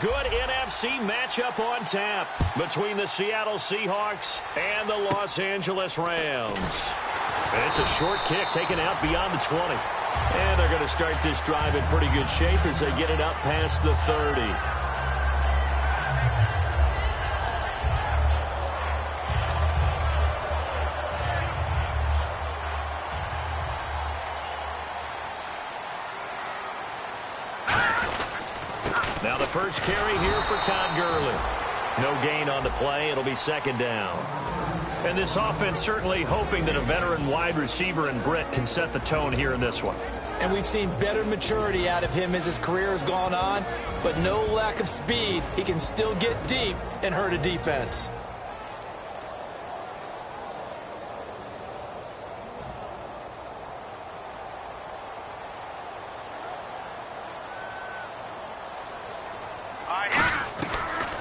good NFC matchup on tap between the Seattle Seahawks and the Los Angeles Rams. And it's a short kick taken out beyond the 20. And they're going to start this drive in pretty good shape as they get it up past the 30. Now the first carry here for Todd Gurley. No gain on the play. It'll be second down. And this offense certainly hoping that a veteran wide receiver in Britt can set the tone here in this one. And we've seen better maturity out of him as his career has gone on, but no lack of speed. He can still get deep and hurt a defense.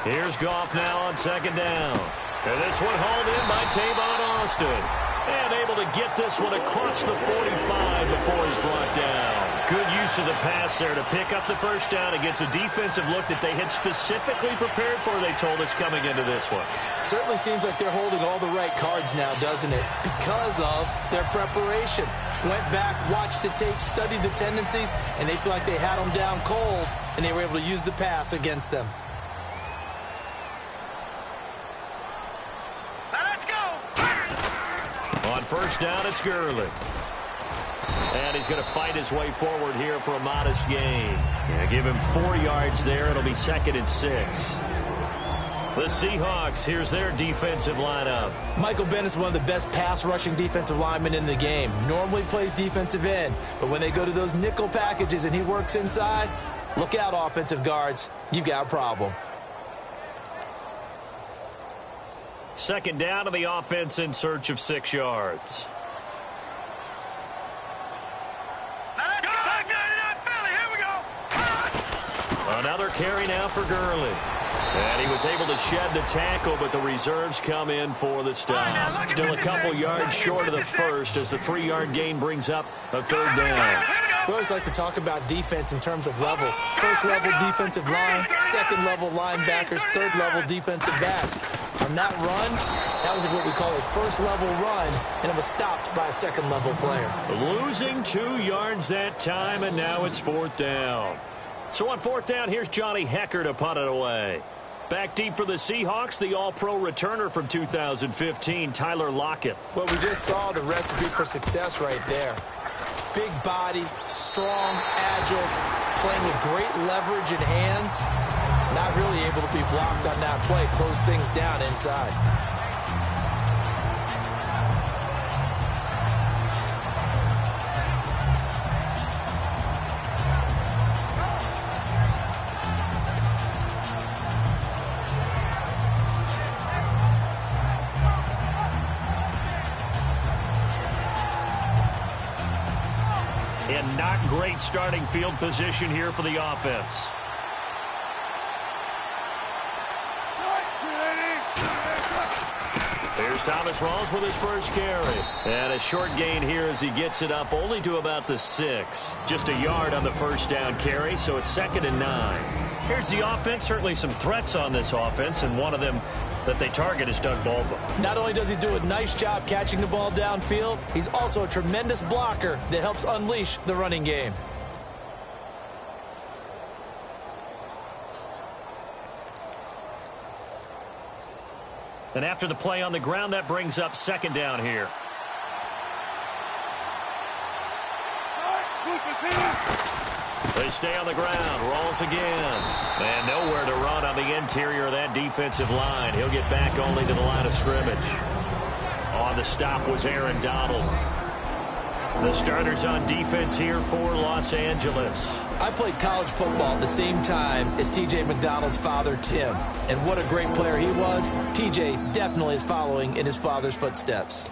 Here's Goff now on second down. And this one hauled in by Tavon Austin. And able to get this one across the 45 before he's brought down. Good use of the pass there to pick up the first down against a defensive look that they had specifically prepared for, they told us, coming into this one. Certainly seems like they're holding all the right cards now, doesn't it? Because of their preparation. Went back, watched the tape, studied the tendencies, and they feel like they had them down cold, and they were able to use the pass against them. On first down, it's Gurley. And he's going to fight his way forward here for a modest gain. Give him 4 yards there. It'll be 2nd and 6. The Seahawks, here's their defensive lineup. Michael Bennett's one of the best pass-rushing defensive linemen in the game. Normally plays defensive end, but when they go to those nickel packages and he works inside, look out, offensive guards. You got a problem. Second down to the offense in search of 6 yards. Another carry now for Gurley. And he was able to shed the tackle, but the reserves come in for the stop. Still a couple yards short of the first as the 3-yard gain brings up a third down. We always like to talk about defense in terms of levels. First-level defensive line, second-level linebackers, third-level defensive backs. On that run, that was what we call a first-level run, and it was stopped by a second-level player. Losing 2 yards that time, and now it's 4th down. So on 4th down, here's Johnny Hecker to punt it away. Back deep for the Seahawks, the all-pro returner from 2015, Tyler Lockett. Well, we just saw the recipe for success right there. Big body, strong, agile, playing with great leverage in hands. Not really able to be blocked on that play. Close things down inside. And not great starting field position here for the offense. Here's Thomas Rawls with his first carry. And a short gain here as he gets it up only to about the 6. Just a yard on the first down carry, so it's 2nd and 9. Here's the offense. Certainly some threats on this offense, and one of them that they target is Doug Baldwin. Not only does he do a nice job catching the ball downfield, he's also a tremendous blocker that helps unleash the running game. And after the play on the ground, that brings up 2nd down here. They stay on the ground. Rawls again. And nowhere to run on the interior of that defensive line. He'll get back only to the line of scrimmage. On the stop was Aaron Donald. The starters on defense here for Los Angeles. I played college football at the same time as T.J. McDonald's father, Tim. And what a great player he was. T.J. definitely is following in his father's footsteps.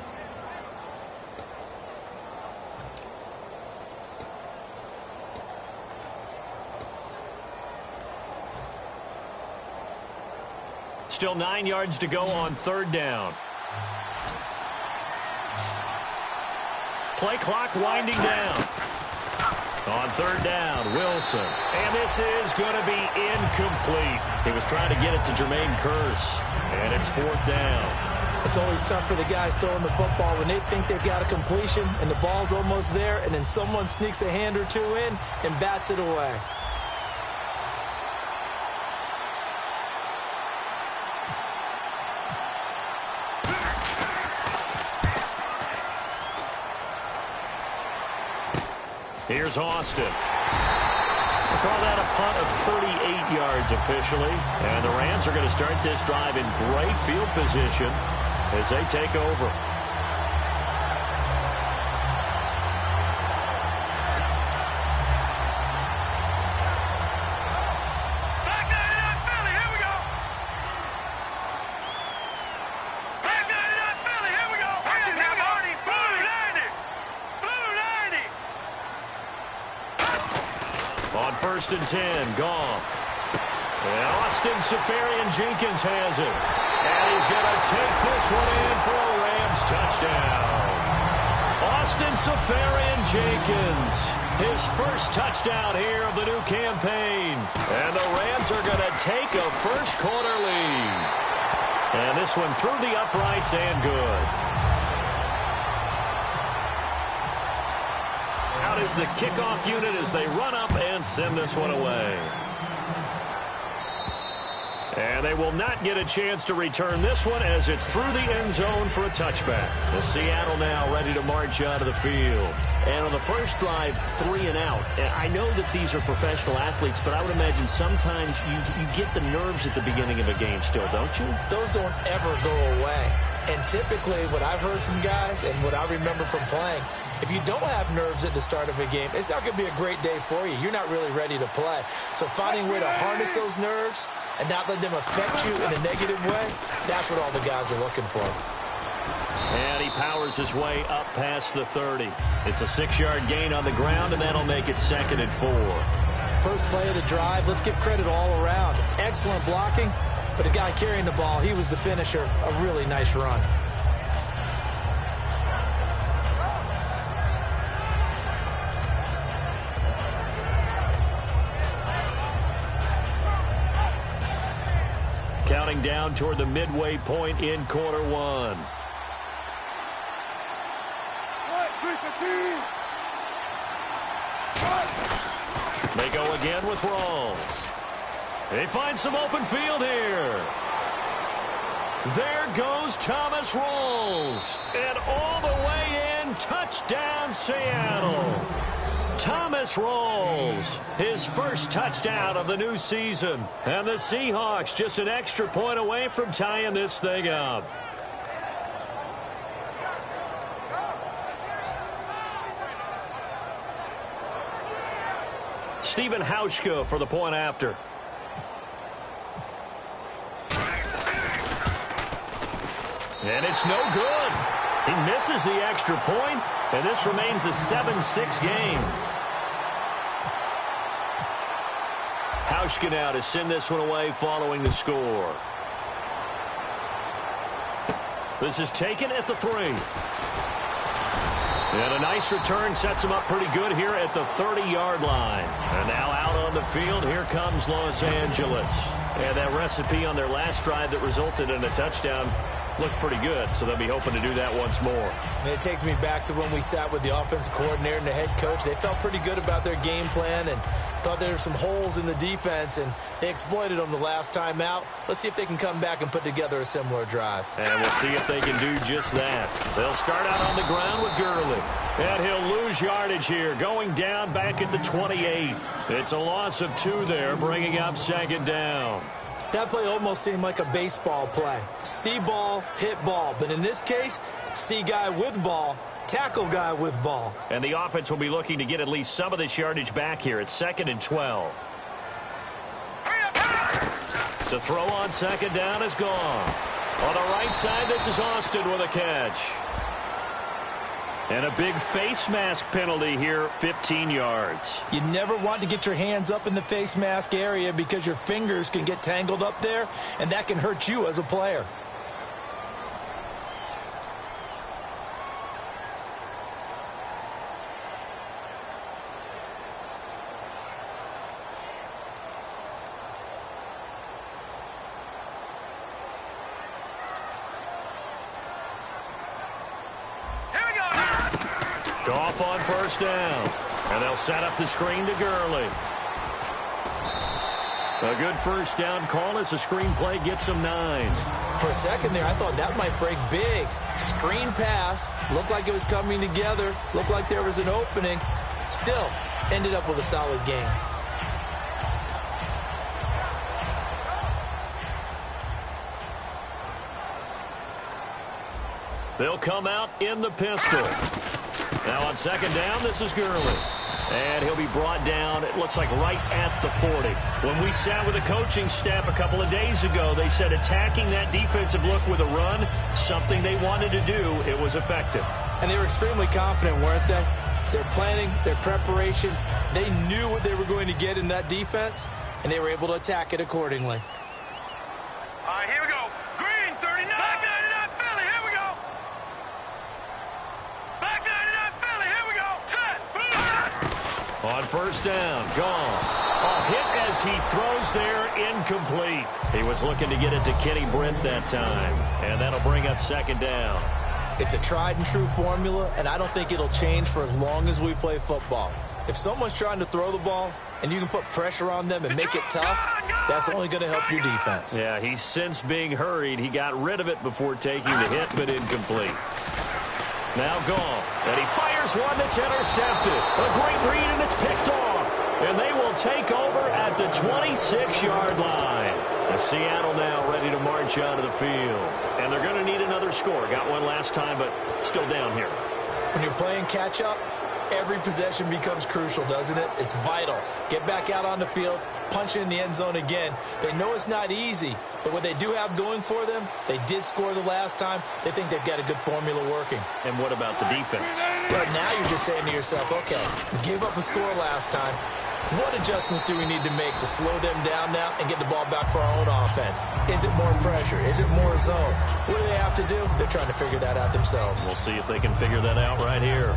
Still 9 yards to go on 3rd down. Play clock winding down. On third down, Wilson. And this is going to be incomplete. He was trying to get it to Jermaine Kearse. And it's fourth down. It's always tough for the guys throwing the football when they think they've got a completion and the ball's almost there, and then someone sneaks a hand or two in and bats it away. Here's Austin. We'll call that a punt of 38 yards officially. And the Rams are going to start this drive in great field position as they take over. On 1st and 10, Goff. And Austin Seferian-Jenkins has it. And he's going to take this one in for a Rams touchdown. Austin Seferian-Jenkins, his first touchdown here of the new campaign. And the Rams are going to take a first-quarter lead. And this one through the uprights and good. Out is the kickoff unit as they run up and send this one away. And they will not get a chance to return this one as it's through the end zone for a touchback. The Seattle now ready to march out of the field. And on the first drive, 3 and out. And I know that these are professional athletes, but I would imagine sometimes you get the nerves at the beginning of a game still, don't you? Those don't ever go away. And typically what I've heard from guys and what I remember from playing, if you don't have nerves at the start of a game, it's not going to be a great day for you. You're not really ready to play. So finding a way to harness those nerves and not let them affect you in a negative way, that's what all the guys are looking for. And he powers his way up past the 30. It's a 6-yard gain on the ground, and that'll make it 2nd and 4. First play of the drive, let's give credit all around. Excellent blocking, but the guy carrying the ball, he was the finisher. A really nice run. Counting down toward the midway point in quarter one. They go again with Rawls. They find some open field here. There goes Thomas Rawls. And all the way in, touchdown Seattle. Thomas Rawls, his first touchdown of the new season. And the Seahawks just an extra point away from tying this thing up. Stephen Hauschka for the point after. And it's no good. He misses the extra point, and this remains a 7-6 game. Hauschka now to send this one away following the score. This is taken at the 3. And a nice return sets him up pretty good here at the 30-yard line. And now out on the field, here comes Los Angeles. And that recipe on their last drive that resulted in a touchdown looked pretty good, so they'll be hoping to do that once more. And it takes me back to when we sat with the offensive coordinator and the head coach. They felt pretty good about their game plan and thought there were some holes in the defense, and they exploited them the last time out. Let's see if they can come back and put together a similar drive. And we'll see if they can do just that. They'll start out on the ground with Gurley. And he'll lose yardage here, going down back at the 28. It's a loss of 2 there, bringing up 2nd down. That play almost seemed like a baseball play. See ball, hit ball. But in this case, see guy with ball, tackle guy with ball. And the offense will be looking to get at least some of this yardage back here. It's 2nd and 12. To throw on 2nd down is Goff. On the right side, this is Austin with a catch. And a big face mask penalty here, 15 yards. You never want to get your hands up in the face mask area because your fingers can get tangled up there, and that can hurt you as a player. Goff on first down. And they'll set up the screen to Gurley. A good first down call as the screen play gets him 9. For a second there, I thought that might break big. Screen pass. Looked like it was coming together. Looked like there was an opening. Still, ended up with a solid game. They'll come out in the pistol. Now on second down, this is Gurley. And he'll be brought down, it looks like, right at the 40. When we sat with the coaching staff a couple of days ago, they said attacking that defensive look with a run, something they wanted to do, it was effective. And they were extremely confident, weren't they? Their planning, their preparation, they knew what they were going to get in that defense, and they were able to attack it accordingly. All right, here we go. Green, 39. Back 99, Philly, here we go. Back 99, Philly, here we go. Set. On first down, Goff. A hit as he throws there, incomplete. He was looking to get it to Kenny Brent that time, and that'll bring up second down. It's a tried-and-true formula, and I don't think it'll change for as long as we play football. If someone's trying to throw the ball and you can put pressure on them and make it tough, that's only going to help your defense. Yeah, he's since being hurried. He got rid of it before taking the hit, but incomplete. Now Goff, and he fires one that's intercepted. A great read, and it's picked off. And they will take over at the 26-yard line. And Seattle now ready to march onto the field. And they're going to need another score. Got one last time, but still down here. When you're playing catch-up, every possession becomes crucial, doesn't it? It's vital. Get back out on the field, punch in the end zone again. They know it's not easy, but what they do have going for them, they did score the last time. They think they've got a good formula working. And what about the defense? Right now you're just saying to yourself, okay, we gave up a score last time. What adjustments do we need to make to slow them down now and get the ball back for our own offense? Is it more pressure? Is it more zone? What do they have to do? They're trying to figure that out themselves. We'll see if they can figure that out right here.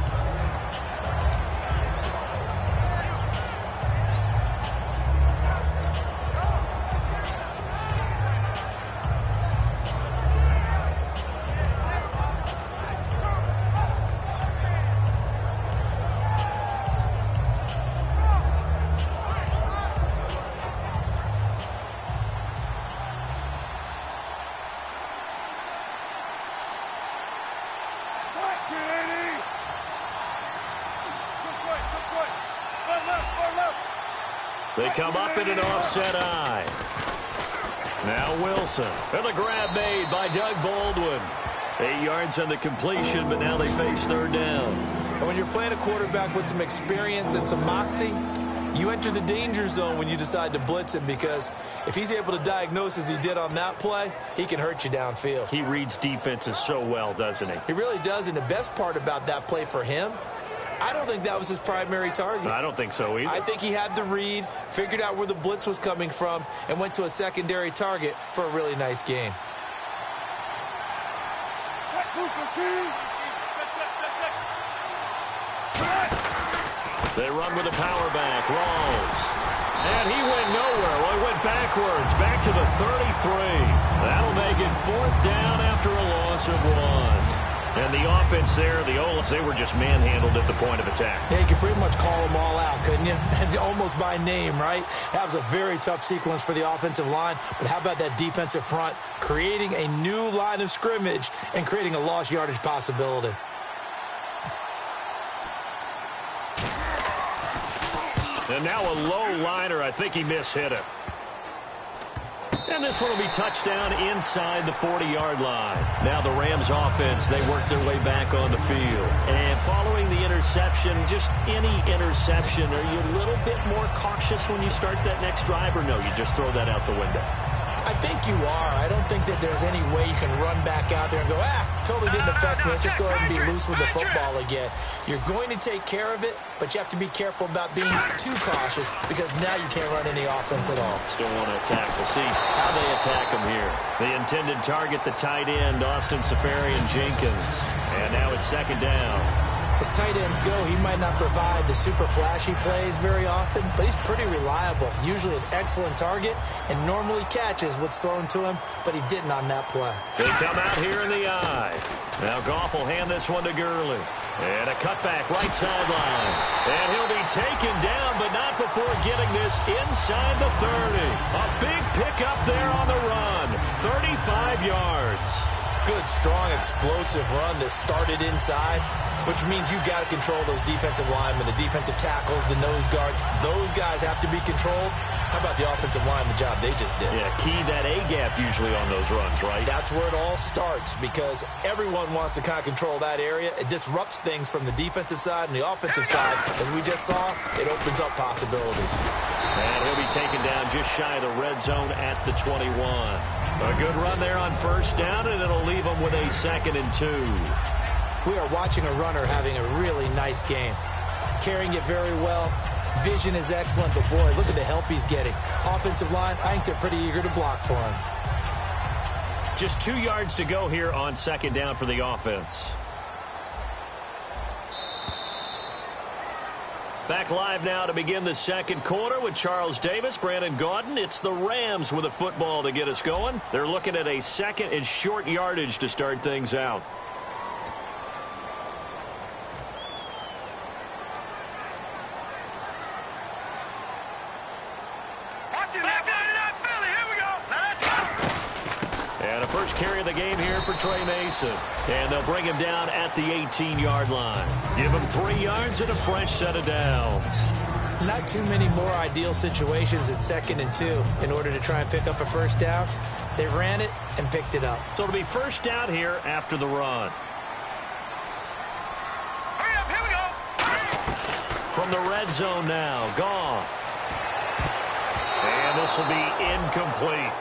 They come up in an offset eye. Now Wilson. And the grab made by Doug Baldwin. 8 yards on the completion, but now they face third down. And when you're playing a quarterback with some experience and some moxie, you enter the danger zone when you decide to blitz him, because if he's able to diagnose as he did on that play, he can hurt you downfield. He reads defenses so well, doesn't he? He really does, and the best part about that play for him, I don't think that was his primary target. I don't think so either. I think he had the read, figured out where the blitz was coming from, and went to a secondary target for a really nice game. They run with a power back. Rawls. And he went nowhere. Well, he went backwards. Back to the 33. That'll make it fourth down after a loss of 1. And the offense there, the Olas, they were just manhandled at the point of attack. Yeah, you could pretty much call them all out, couldn't you? And almost by name, right? That was a very tough sequence for the offensive line. But how about that defensive front creating a new line of scrimmage and creating a lost yardage possibility? And now a low liner. I think he mishit it. And this one will be touchdown inside the 40-yard line. Now the Rams offense, they work their way back on the field. And following the interception, just any interception, are you a little bit more cautious when you start that next drive, or no, you just throw that out the window? I think you are. I don't think that there's any way you can run back out there and go, totally didn't affect me. Let's just go ahead and be loose with the football again. You're going to take care of it, but you have to be careful about being too cautious, because now you can't run any offense at all. Still want to attack. We'll see how they attack him here. The intended target, the tight end, Austin Seferian-Jenkins. And now it's second down. As tight ends go, he might not provide the super flashy plays very often, but he's pretty reliable. Usually an excellent target, and normally catches what's thrown to him, but he didn't on that play. They come out here in the eye. Now Goff will hand this one to Gurley. And a cutback right sideline. And he'll be taken down, but not before getting this inside the 30. A big pickup there on the run. 35 yards. Good, strong, explosive run that started inside, which means you got to control those defensive linemen, the defensive tackles, the nose guards. Those guys have to be controlled. How about the offensive line, the job they just did? Yeah, key that A-gap usually on those runs, right? That's where it all starts because everyone wants to kind of control that area. It disrupts things from the defensive side and the offensive side. As we just saw, it opens up possibilities. And he'll be taken down just shy of the red zone at the 21. A good run there on first down, and it'll leave him with a 2nd and 2. We are watching a runner having a really nice game. Carrying it very well. Vision is excellent, but boy, look at the help he's getting. Offensive line, I think they're pretty eager to block for him. Just 2 yards to go here on 2nd down for the offense. Back live now to begin the 2nd quarter with Charles Davis, Brandon Gaudin. It's the Rams with a football to get us going. They're looking at a 2nd and short yardage to start things out. And a first carry of the game here for Trey Mason. And they'll bring him down at the 18-yard line. Give him 3 yards and a fresh set of downs. Not too many more ideal situations at 2nd and 2 in order to try and pick up a first down. They ran it and picked it up. So it'll be first down here after the run. Hurry up, here we go. From the red zone now, Goff. And this will be incomplete.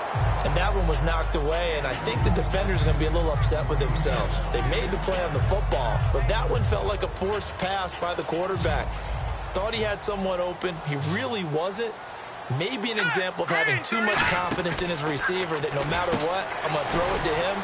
And that one was knocked away, and I think the defenders are going to be a little upset with themselves. They made the play on the football, but that one felt like a forced pass by the quarterback. Thought he had someone open. He really wasn't. Maybe an example of having too much confidence in his receiver that no matter what, I'm going to throw it to him.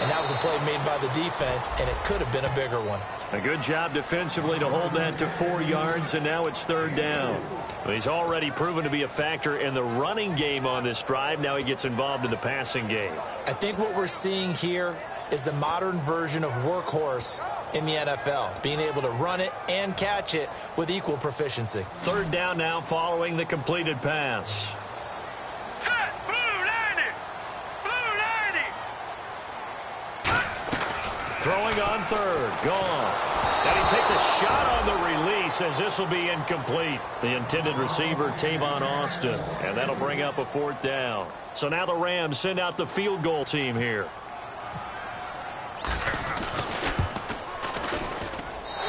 And that was a play made by the defense, and it could have been a bigger one. A good job defensively to hold that to 4 yards, and now it's 3rd down. Well, he's already proven to be a factor in the running game on this drive. Now he gets involved in the passing game. I think what we're seeing here is the modern version of workhorse in the NFL, being able to run it and catch it with equal proficiency. 3rd down now following the completed pass. Set, blue 90. Blue 90. Throwing on 3rd, Goff. And he takes a shot on the release as this will be incomplete. The intended receiver, Tavon Austin. And that'll bring up a 4th down. So now the Rams send out the field goal team here.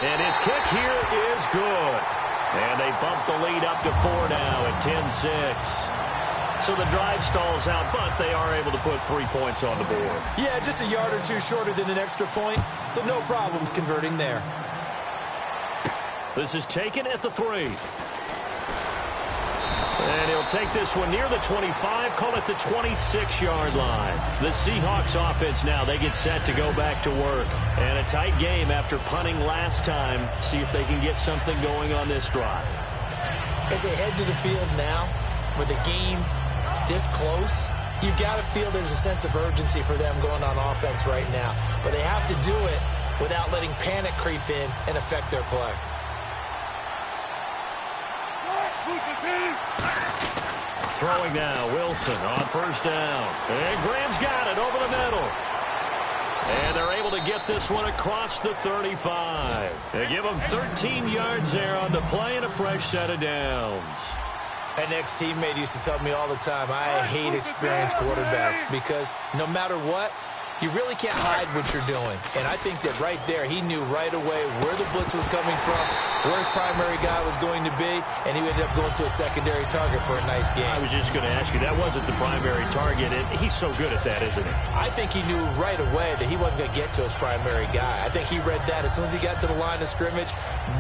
And his kick here is good. And they bump the lead up to 4 now at 10-6. So the drive stalls out, but they are able to put 3 points on the board. Yeah, just a yard or two shorter than an extra point, so no problems converting there. This is taken at the 3. And he'll take this one near the 25, call it the 26-yard line. The Seahawks offense now, they get set to go back to work. And a tight game after punting last time. See if they can get something going on this drive. As they head to the field now, with the game this close, you got to feel there's a sense of urgency for them going on offense right now. But they have to do it without letting panic creep in and affect their play. Throwing now, Wilson on 1st down. And Graham's got it over the middle. And they're able to get this one across the 35. They give them 13 yards there on the play and a fresh set of downs. An ex-teammate used to tell me all the time, I hate experienced quarterbacks because no matter what, you really can't hide what you're doing. And I think that right there, he knew right away where the blitz was coming from, where his primary guy was going to be, and he ended up going to a secondary target for a nice game. I was just going to ask you, that wasn't the primary target, and he's so good at that, isn't he? I think he knew right away that he wasn't going to get to his primary guy. I think he read that as soon as he got to the line of scrimmage,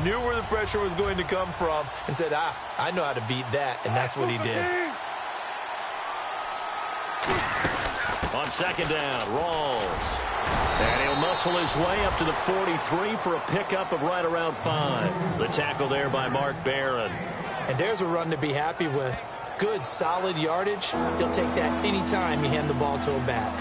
knew where the pressure was going to come from, and said, I know how to beat that, and that's what he did. On 2nd down, Rawls. And he'll muscle his way up to the 43 for a pickup of right around 5. The tackle there by Mark Barron. And there's a run to be happy with. Good, solid yardage. He'll take that anytime you hand the ball to a back.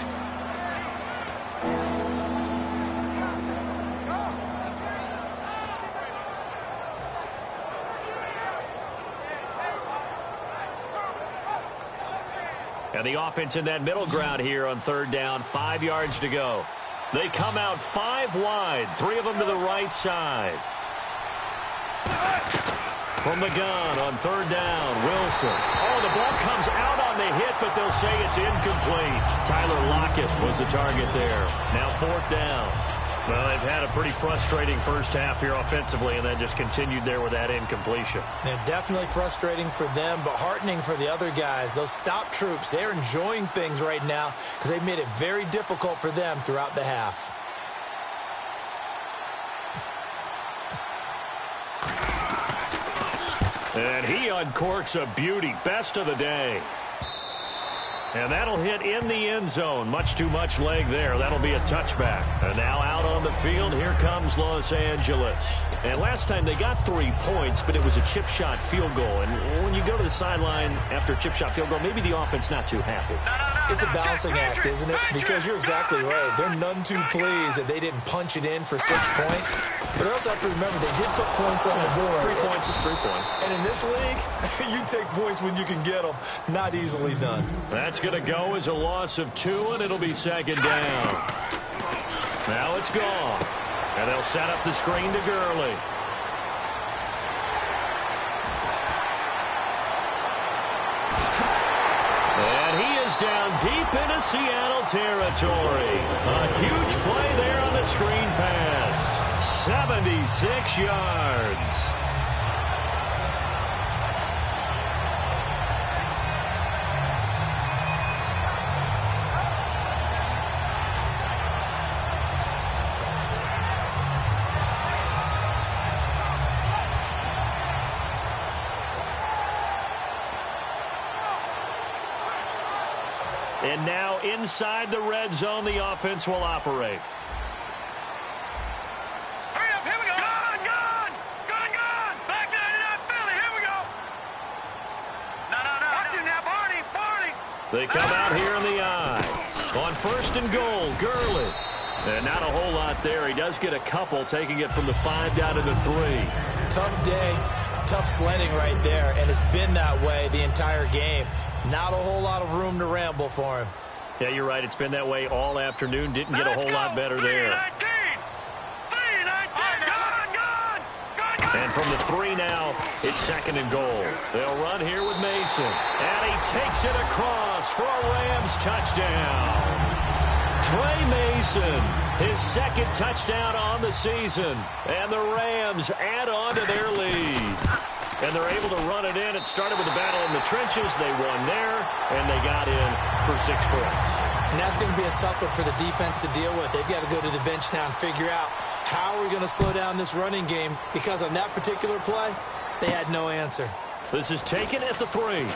And the offense in that middle ground here on third down, 5 yards to go. They come out 5 wide, 3 of them to the right side. From the gun on third down, Wilson. Oh, the ball comes out on the hit, but they'll say it's incomplete. Tyler Lockett was the target there. Now 4th down. Well, they've had a pretty frustrating first half here offensively, and then just continued there with that incompletion. And definitely frustrating for them, but heartening for the other guys. Those stop troops, they're enjoying things right now because they've made it very difficult for them throughout the half. And he uncorks a beauty. Best of the day. And that'll hit in the end zone. Much too much leg there. That'll be a touchback. And now out on the field, here comes Los Angeles. And last time they got 3 points, but it was a chip shot field goal. And when you go to the sideline after a chip shot field goal, maybe the offense not too happy. It's a balancing act, isn't it? Because you're exactly right. They're none too pleased that they didn't punch it in for 6 points. But they also have to remember they did put points on the board. 3 points is 3 points. And in this league, you take points when you can get them. Not easily done. That's going to go as a loss of 2, and it'll be 2nd down. Now it's gone. And they'll set up the screen to Gurley. And he is down deep into Seattle territory. A huge play there on the screen pass. 76 yards. And now inside the red zone, the offense will operate. Hurry up, here we go. Gun! Back 99 Philly, here we go. No. Watch it now, Barney. They come out here in the eye. On 1st and goal, Gurley. And not a whole lot there. He does get a couple, taking it from the 5 down to the 3. Tough day, tough sledding right there, and it's been that way the entire game. Not a whole lot of room to ramble for him. Yeah, you're right. It's been that way all afternoon. Didn't get a whole lot better there. 3-19, gun! And from the 3 now, it's 2nd and goal. They'll run here with Mason. And he takes it across for a Rams touchdown. Trey Mason, his 2nd touchdown on the season. And the Rams add on to their lead. And they're able to run it in. It started with a battle in the trenches. They won there, and they got in for 6 points. And that's going to be a tough one for the defense to deal with. They've got to go to the bench now and figure out how are we going to slow down this running game, because on that particular play, they had no answer. This is taken at the 3.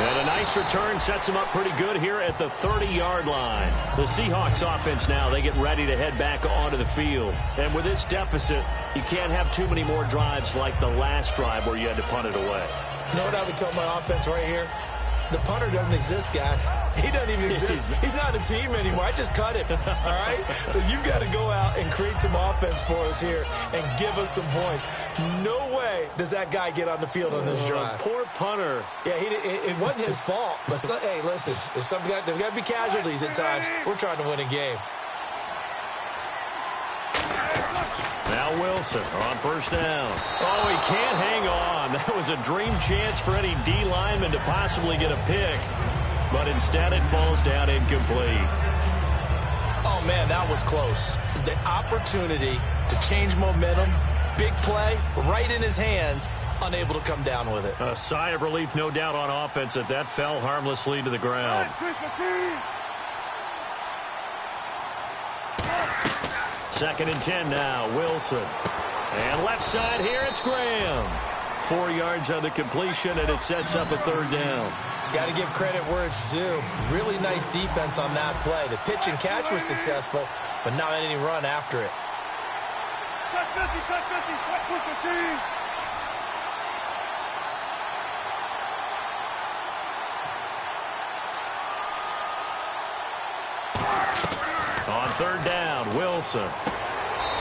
And a nice return sets them up pretty good here at the 30-yard line. The Seahawks offense now, they get ready to head back onto the field. And with this deficit, you can't have too many more drives like the last drive where you had to punt it away. You know what I would tell my offense right here? The punter doesn't exist, guys. He doesn't even exist. He's not a team anymore. I just cut him, all right? So you've got to go out and create some offense for us here and give us some points. No way does that guy get on the field on this drive. Poor punter. Yeah, it wasn't his fault. But, hey, listen, there's got to be casualties at times. We're trying to win a game. Now Wilson on 1st down. Oh, he can't hang on. That was a dream chance for any D lineman to possibly get a pick. But instead it falls down incomplete. Oh, man, that was close. The opportunity to change momentum, big play, right in his hands, unable to come down with it. A sigh of relief, no doubt, on offense that fell harmlessly to the ground. 2nd and 10 now, Wilson. And left side here, it's Graham. 4 yards on the completion, and it sets up a 3rd down. Got to give credit where it's due. Really nice defense on that play. The pitch and catch was successful, but not any run after it. On 3rd down, Wilson.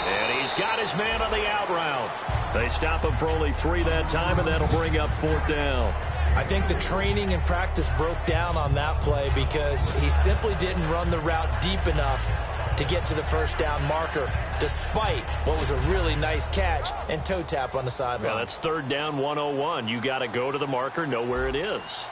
And he's got his man on the out route. They stop him for only 3 that time, and that'll bring up 4th down. I think the training and practice broke down on that play because he simply didn't run the route deep enough to get to the first down marker, despite what was a really nice catch and toe tap on the sideline. Yeah, that's third down 101. You got to go to the marker, know where it is.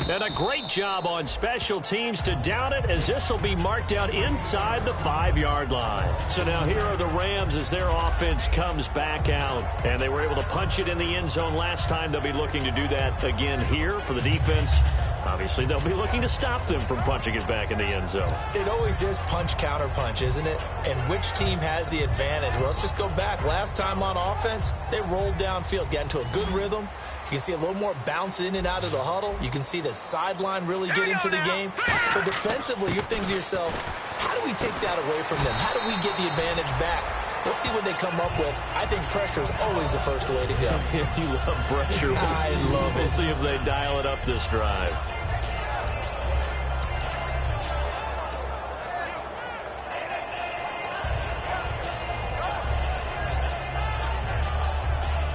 And a great job on special teams to down it, as this will be marked out inside the 5-yard line. So now here are the Rams as their offense comes back out. And they were able to punch it in the end zone last time. They'll be looking to do that again here for the defense. Obviously, they'll be looking to stop them from punching it back in the end zone. It always is punch, counter punch, isn't it? And which team has the advantage? Well, let's just go back. Last time on offense, they rolled downfield, got into a good rhythm. You can see a little more bounce in and out of the huddle. You can see the sideline really get into the game. So defensively, you're thinking to yourself, how do we take that away from them? How do we get the advantage back? Let's see what they come up with. I think pressure is always the first way to go. You love pressure. I love it. We'll see if they dial it up this drive.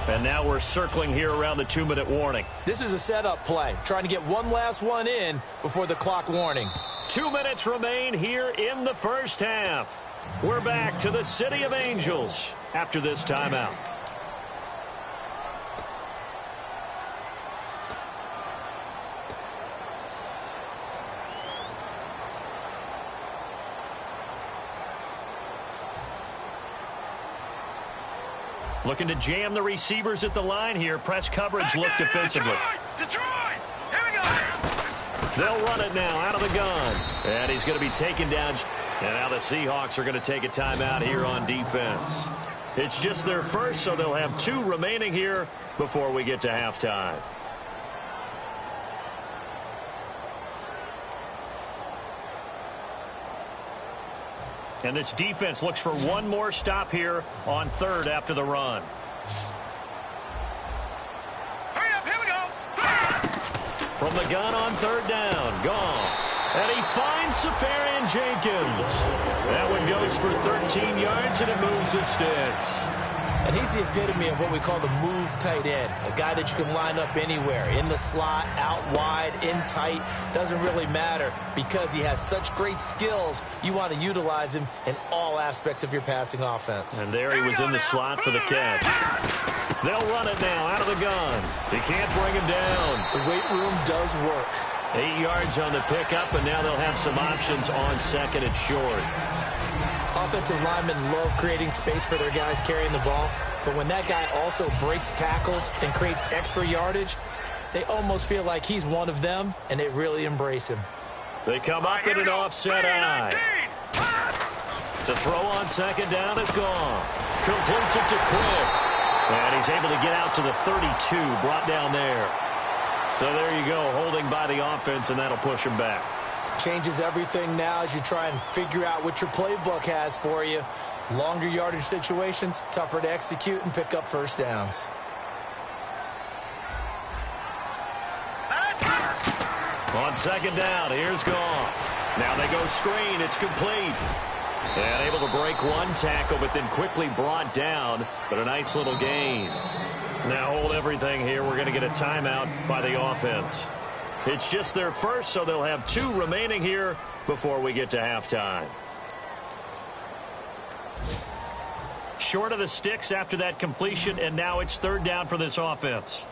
And now we're circling here around the 2-minute warning. This is a setup play, trying to get one last one in before the clock warning. 2 minutes remain here in the first half. We're back to the City of Angels after this timeout. Looking to jam the receivers at the line here. Press coverage look defensively. Detroit! Here we go! They'll run it now out of the gun. And he's going to be taken down. And now the Seahawks are going to take a timeout here on defense. It's just their first, so they'll have 2 remaining here before we get to halftime. And this defense looks for one more stop here on third after the run. Hurry up, here we go! From the gun on third down, Goff. And he finds Safarian Jenkins. That one goes for 13 yards, and it moves the sticks. And he's the epitome of what we call the move tight end, a guy that you can line up anywhere, in the slot, out wide, in tight, doesn't really matter because he has such great skills. You want to utilize him in all aspects of your passing offense. And there he was in the slot for the catch. They'll run it now out of the gun. He can't bring him down. The weight room does work. 8 yards on the pickup, and now they'll have some options on second and short. Offensive linemen love creating space for their guys carrying the ball, but when that guy also breaks tackles and creates extra yardage, they almost feel like he's one of them, and they really embrace him. They come up in an offset eye. To throw on second down is gone. Completes it to Quick. And he's able to get out to the 32, brought down there. So there you go, holding by the offense, and that'll push him back. Changes everything now as you try and figure out what your playbook has for you. Longer yardage situations, tougher to execute and pick up first downs. On second down, here's Goff. Now they go screen, it's complete. And able to break one tackle, but then quickly brought down, but a nice little gain. Now hold everything here. We're going to get a timeout by the offense. It's just their first, so they'll have 2 remaining here before we get to halftime. Short of the sticks after that completion, and now it's third down for this offense.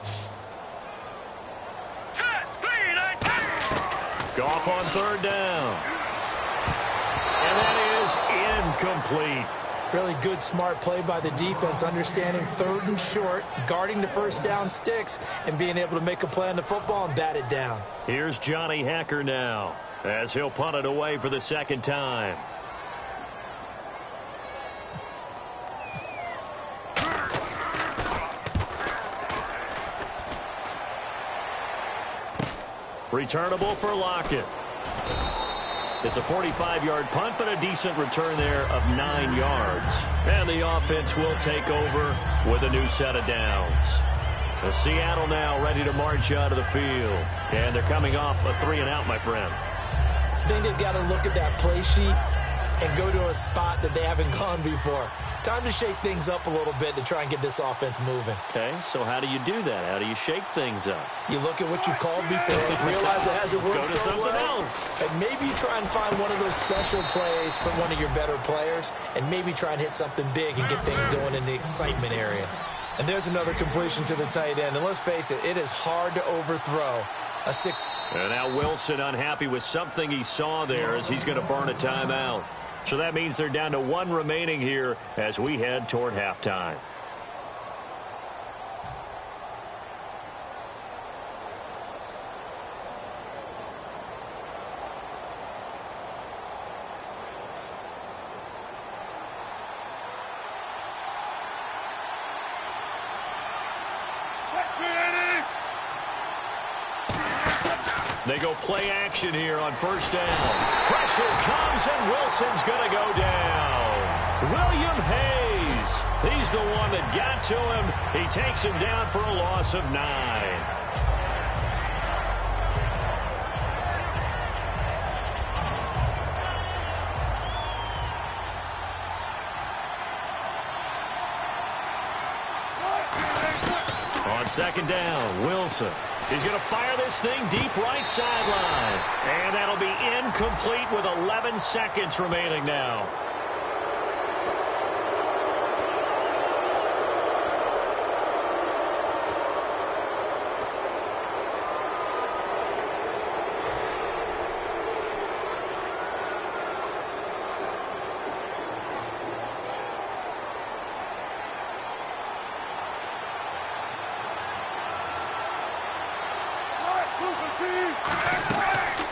Goff on third down. And that is incomplete. Really good, smart play by the defense, understanding third and short, guarding the first down sticks, and being able to make a play on the football and bat it down. Here's Johnny Hacker now, as he'll punt it away for the second time. Returnable for Lockett. It's a 45-yard punt, but a decent return there of 9 yards. And the offense will take over with a new set of downs. Seattle now ready to march out of the field. And they're coming off a 3-and-out, my friend. I think they've got to look at that play sheet and go to a spot that they haven't gone before. Time to shake things up a little bit to try and get this offense moving. Okay, so how do you do that? How do you shake things up? You look at what you've called before, realize it hasn't worked Go to so something well, else. and maybe try and find one of those special plays from one of your better players, and maybe try and hit something big and get things going in the excitement area. And there's another completion to the tight end, and let's face it, it is hard to overthrow a 6. And now Wilson unhappy with something he saw there as he's going to burn a timeout. So that means they're down to 1 remaining here as we head toward halftime. They go play action here on first down. Pressure comes, and Wilson's going to go down. William Hayes, he's the one that got to him. He takes him down for a loss of 9. On second down, Wilson. He's going to fire this thing deep right sideline. And that'll be incomplete with 11 seconds remaining now.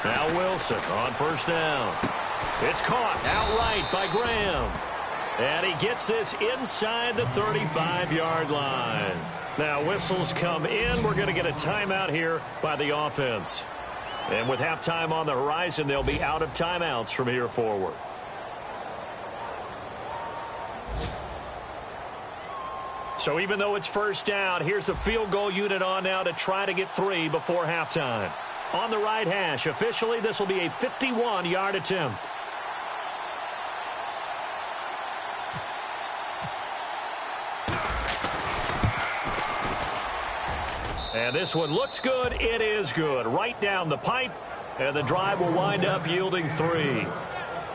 Now Wilson on first down. It's caught outright by Graham. And he gets this inside the 35-yard line. Now whistles come in. We're going to get a timeout here by the offense. And with halftime on the horizon, they'll be out of timeouts from here forward. So even though it's first down, here's the field goal unit on now to try to get 3 before halftime. On the right hash, officially, this will be a 51-yard attempt. And this one looks good. It is good. Right down the pipe, and the drive will wind up yielding 3.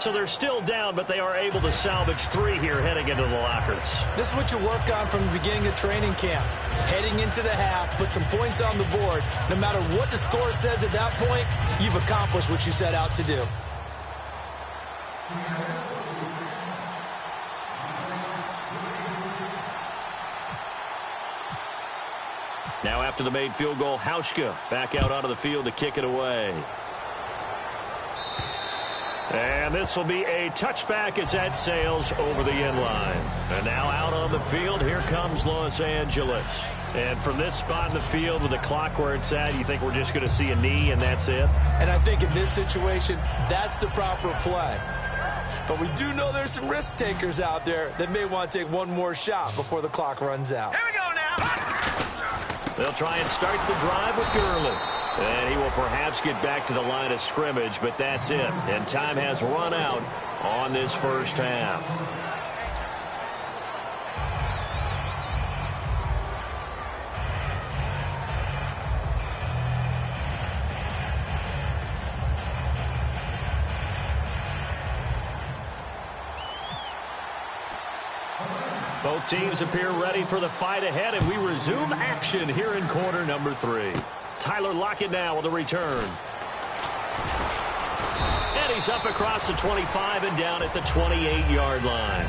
So they're still down, but they are able to salvage 3 here heading into the lockers. This is what you work on from the beginning of training camp. Heading into the half, put some points on the board. No matter what the score says at that point, you've accomplished what you set out to do. Now after the made field goal, Hauschka back out onto the field to kick it away. And this will be a touchback as that sails over the end line. And now out on the field, here comes Los Angeles. And from this spot in the field with the clock where it's at, you think we're just going to see a knee and that's it? And I think in this situation, that's the proper play. But we do know there's some risk takers out there that may want to take one more shot before the clock runs out. Here we go now. They'll try and start the drive with Gurley. And he will perhaps get back to the line of scrimmage, but that's it. And time has run out on this first half. Both teams appear ready for the fight ahead, and we resume action here in quarter number 3. Tyler Lockett now with a return. And he's up across the 25 and down at the 28-yard line.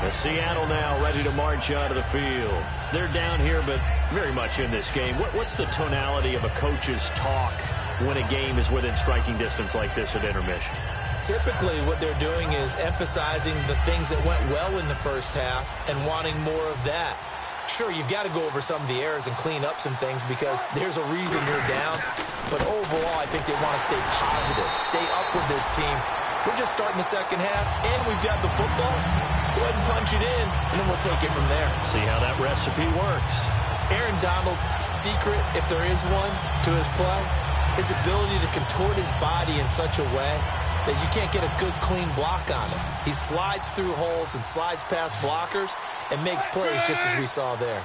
The Seattle now ready to march out of the field. They're down here, but very much in this game. What's the tonality of a coach's talk when a game is within striking distance like this at intermission? Typically, what they're doing is emphasizing the things that went well in the first half and wanting more of that. Sure, you've got to go over some of the errors and clean up some things because there's a reason you're down. But overall, I think they want to stay positive, stay up with this team. We're just starting the second half, and we've got the football. Let's go ahead and punch it in, and then we'll take it from there. See how that recipe works. Aaron Donald's secret, if there is one, to his play, his ability to contort his body in such a way that you can't get a good, clean block on him. He slides through holes and slides past blockers and makes plays just as we saw there.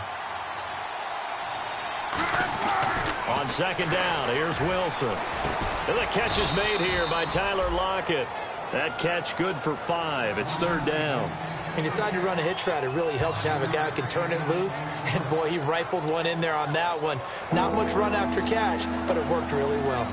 On second down, here's Wilson. And the catch is made here by Tyler Lockett. That catch good for 5. It's third down. He decided to run a hitch route. It really helps to have a guy who can turn it loose. And, boy, he rifled one in there on that one. Not much run after catch, but it worked really well.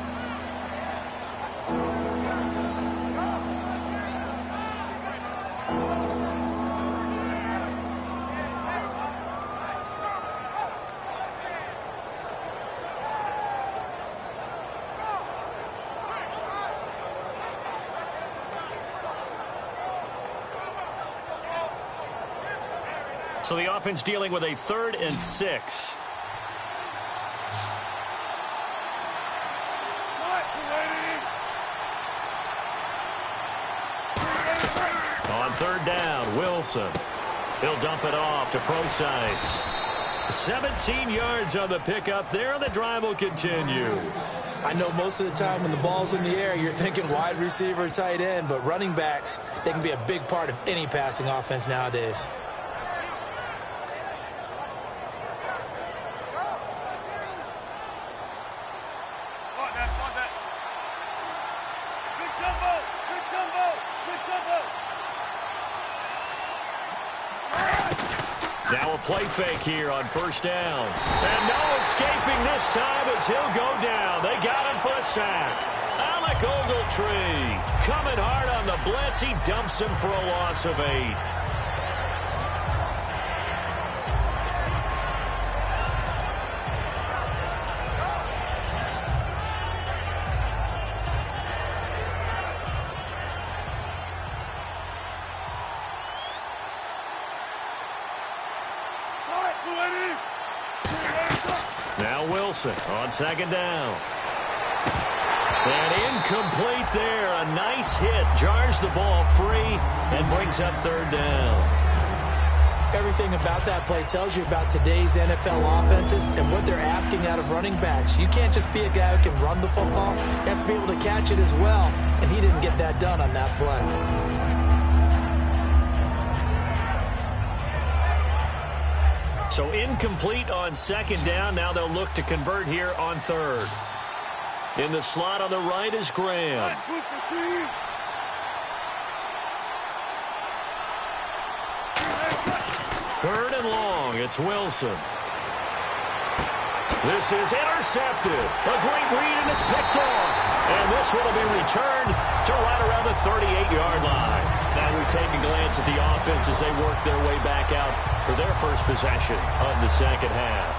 So the offense dealing with a 3rd and 6. On third down, Wilson. He'll dump it off to Procise. 17 yards on the pickup there, and the drive will continue. I know most of the time when the ball's in the air, you're thinking wide receiver, tight end, but running backs, they can be a big part of any passing offense nowadays. Now a play fake here on first down. And no escaping this time as he'll go down. They got him for a sack. Alec Ogletree coming hard on the blitz. He dumps him for a loss of 8. Now Wilson on second down. And incomplete there. A nice hit. Jars the ball free and brings up third down. Everything about that play tells you about today's NFL offenses and what they're asking out of running backs. You can't just be a guy who can run the football. You have to be able to catch it as well, and he didn't get that done on that play. So incomplete on second down. Now they'll look to convert here on third. In the slot on the right is Graham. Third and long. It's Wilson. This is intercepted. A great read, and it's picked off. And this one will be returned to right around the 38-yard line. Now we take a glance at the offense as they work their way back out for their first possession of the second half.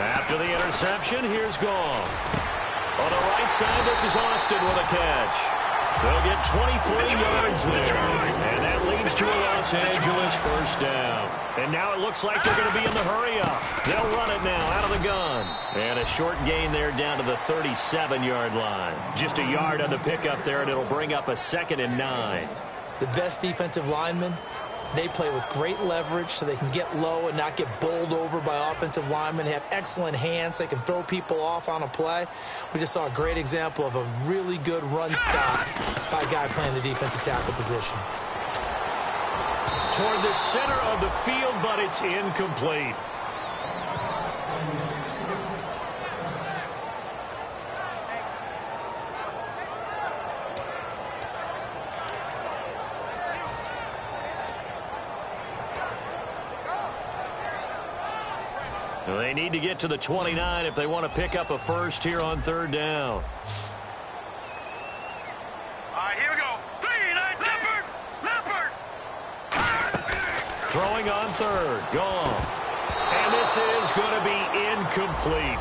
After the interception, here's Goff. On the right side, this is Austin with a catch. They'll get 23 yards there. And that leads to a Los Angeles first down. And now it looks like they're going to be in the hurry-up. They'll run it now out of the gun. And a short gain there down to the 37-yard line. Just a yard on the pickup there, and it'll bring up a 2nd and 9. The best defensive linemen, they play with great leverage so they can get low and not get bowled over by offensive linemen. They have excellent hands. They can throw people off on a play. We just saw a great example of a really good run stop by a guy playing the defensive tackle position. Toward the center of the field, but it's incomplete. They need to get to the 29 if they want to pick up a first here on third down. All right, here we go. 3-9, Leopard! Throwing on third. Goff. And this is going to be incomplete.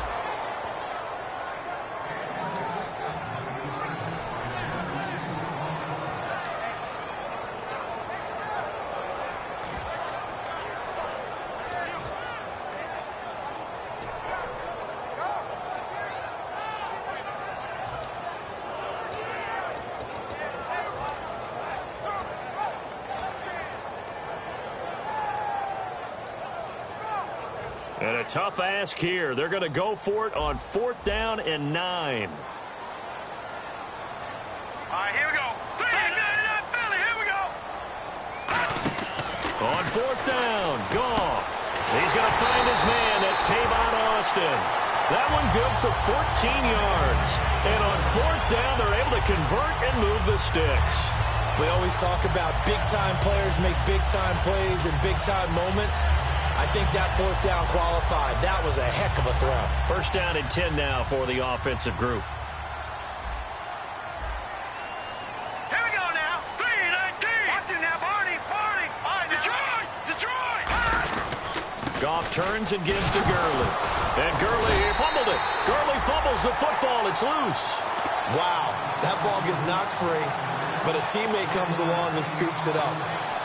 And a tough ask here. They're going to go for it on 4th down and 9. All right, here we go. Philly, here we go. On 4th down, Goff. He's going to find his man. That's Tavon Austin. That one good for 14 yards. And on 4th down, they're able to convert and move the sticks. We always talk about big-time players make big-time plays in big-time moments. I think that 4th down qualified. That was a heck of a throw. 1st down and 10 now for the offensive group. Here we go now. 3-19. Watch it now, Barney. All right, Detroit. Goff turns and gives to Gurley. And Gurley fumbled it. Gurley fumbles the football. It's loose. Wow, that ball gets knocked free, but a teammate comes along and scoops it up.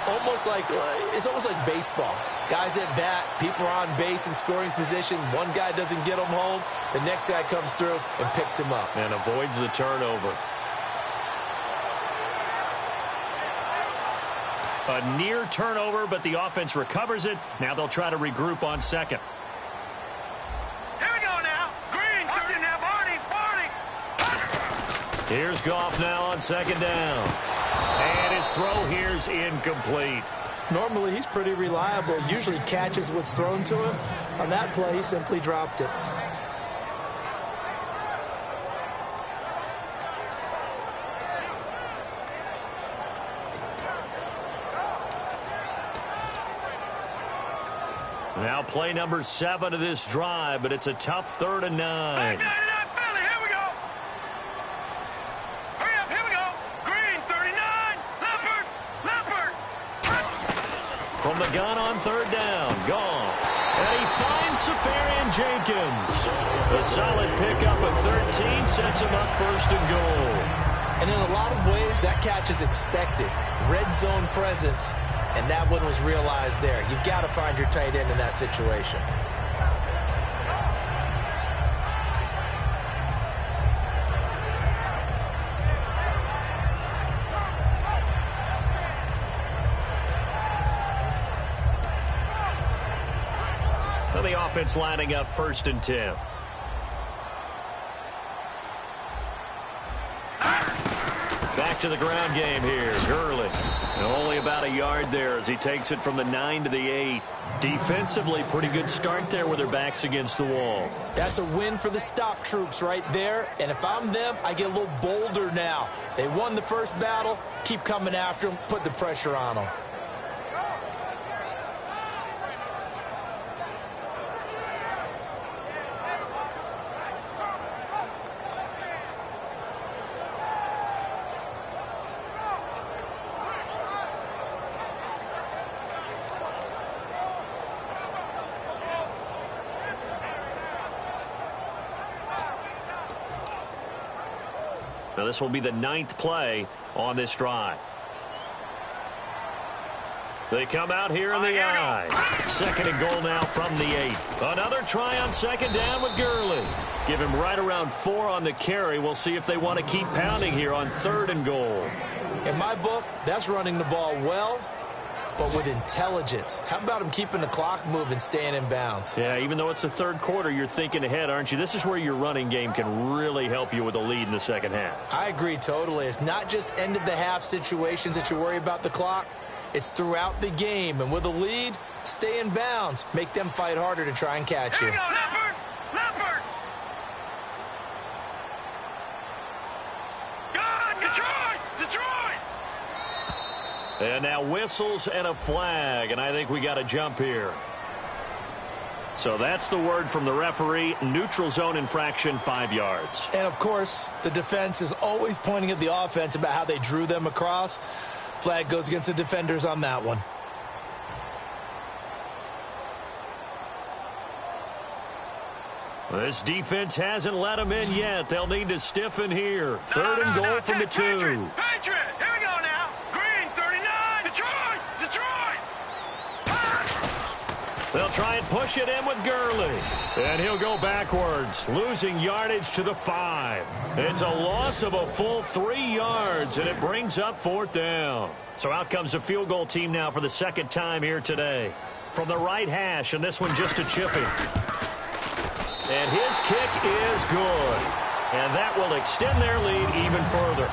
It's almost like baseball. Guys at bat, people are on base in scoring position. One guy doesn't get him home. The next guy comes through and picks him up. And avoids the turnover. A near turnover, but the offense recovers it. Now they'll try to regroup on 2nd. Here we go now. Green. Watch it now, Barney. Here's Goff now on 2nd down. And his throw here's incomplete. Normally, he's pretty reliable. Usually catches what's thrown to him. On that play, he simply dropped it. Now play number 7 of this drive, but it's a tough 3rd and 9. Philly, here we go. Hurry up, here we go. Green, 39. Leopard. From the gun on 3rd down, Goff. And he finds Safarian Jenkins. A solid pickup at 13 sets him up 1st and goal. And in a lot of ways, that catch is expected. Red zone presence. And that one was realized there. You've got to find your tight end in that situation. So the offense lining up 1st and 10. Back to the ground game here. Gurley. And only about a yard there as he takes it from the 9 to the 8. Defensively, pretty good start there with their backs against the wall. That's a win for the stop troops right there. And if I'm them, I get a little bolder now. They won the first battle. Keep coming after them. Put the pressure on them. Now this will be the 9th play on this drive. They come out here in the I. 2nd and goal now from the 8. Another try on 2nd down with Gurley. Give him right around 4 on the carry. We'll see if they want to keep pounding here on 3rd and goal. In my book, that's running the ball well, but with intelligence. How about him keeping the clock moving, staying in bounds? Yeah, even though it's the 3rd quarter, you're thinking ahead, aren't you? This is where your running game can really help you with a lead in the 2nd half. I agree totally. It's not just end-of-the-half situations that you worry about the clock. It's throughout the game. And with a lead, stay in bounds. Make them fight harder to try and catch you. Here we go, Leopard. Detroit. And now whistles and a flag, and I think we got a jump here. So that's the word from the referee. Neutral zone infraction, 5 yards. And, of course, the defense is always pointing at the offense about how they drew them across. Flag goes against the defenders on that one. This defense hasn't let them in yet. They'll need to stiffen here. 3rd and goal from the 2. Patriot. Here we go now. Green, 39. Detroit. They'll try and push it in with Gurley. And he'll go backwards, losing yardage to the 5. It's a loss of a full 3 yards, and it brings up 4th down. So out comes the field goal team now for the 2nd time here today. from the right hash, and this one just a chipping. And his kick is good. And that will extend their lead even further.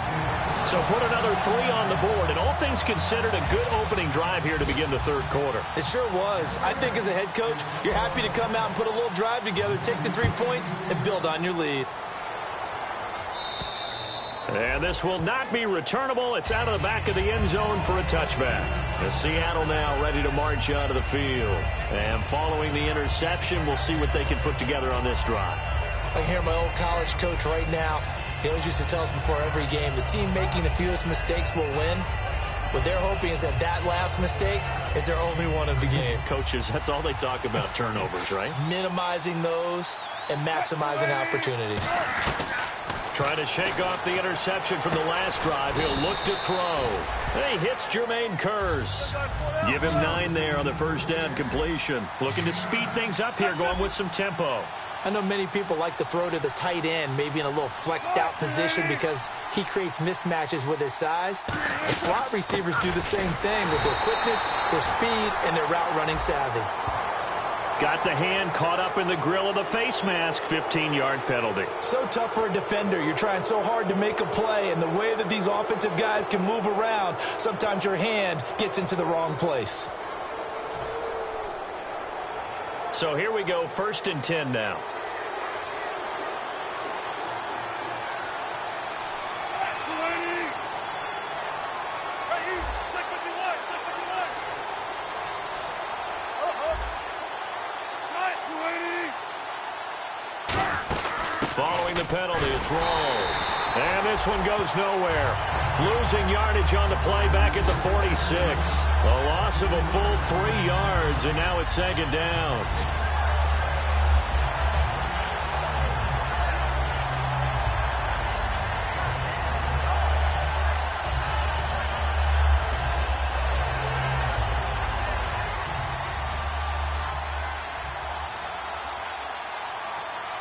So put another 3 on the board, and all things considered, a good opening drive here to begin the third quarter. It sure was. I think as a head coach, you're happy to come out and put a little drive together, take the 3 points, and build on your lead. And this will not be returnable. It's out of the back of the end zone for a touchback. The Seattle now ready to march out of the field. And following the interception, we'll see what they can put together on this drive. I can hear my old college coach right now. He always used to tell us before every game, the team making the fewest mistakes will win. What they're hoping is that last mistake is their only one of the game. Coaches, that's all they talk about, turnovers, right? Minimizing those and maximizing opportunities. Trying to shake off the interception from the last drive. He'll look to throw. He hits Jermaine Kearse. Give him 9 there on the first down completion. Looking to speed things up here, going with some tempo. I know many people like to throw to the tight end, maybe in a little flexed out position because he creates mismatches with his size. The slot receivers do the same thing with their quickness, their speed, and their route running savvy. Got the hand caught up in the grill of the face mask, 15-yard penalty. So tough for a defender. You're trying so hard to make a play, and the way that these offensive guys can move around, sometimes your hand gets into the wrong place. So here we go, 1st and 10 now. Following the penalty, it's Rawls. And this one goes nowhere. Losing yardage on the play back at the 46. A loss of a full 3 yards, and now it's 2nd down.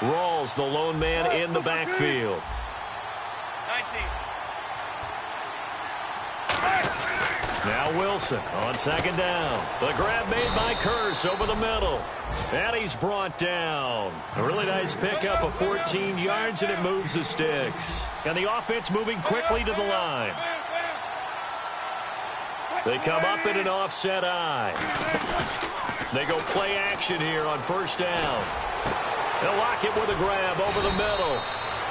Rawls, the lone man in the backfield. 19. Now Wilson on 2nd down. The grab made by Kearse over the middle. And he's brought down. A really nice pickup of 14 yards, and it moves the sticks. And the offense moving quickly to the line. They come up in an offset eye. They go play action here on 1st down. They'll lock it with a grab over the middle.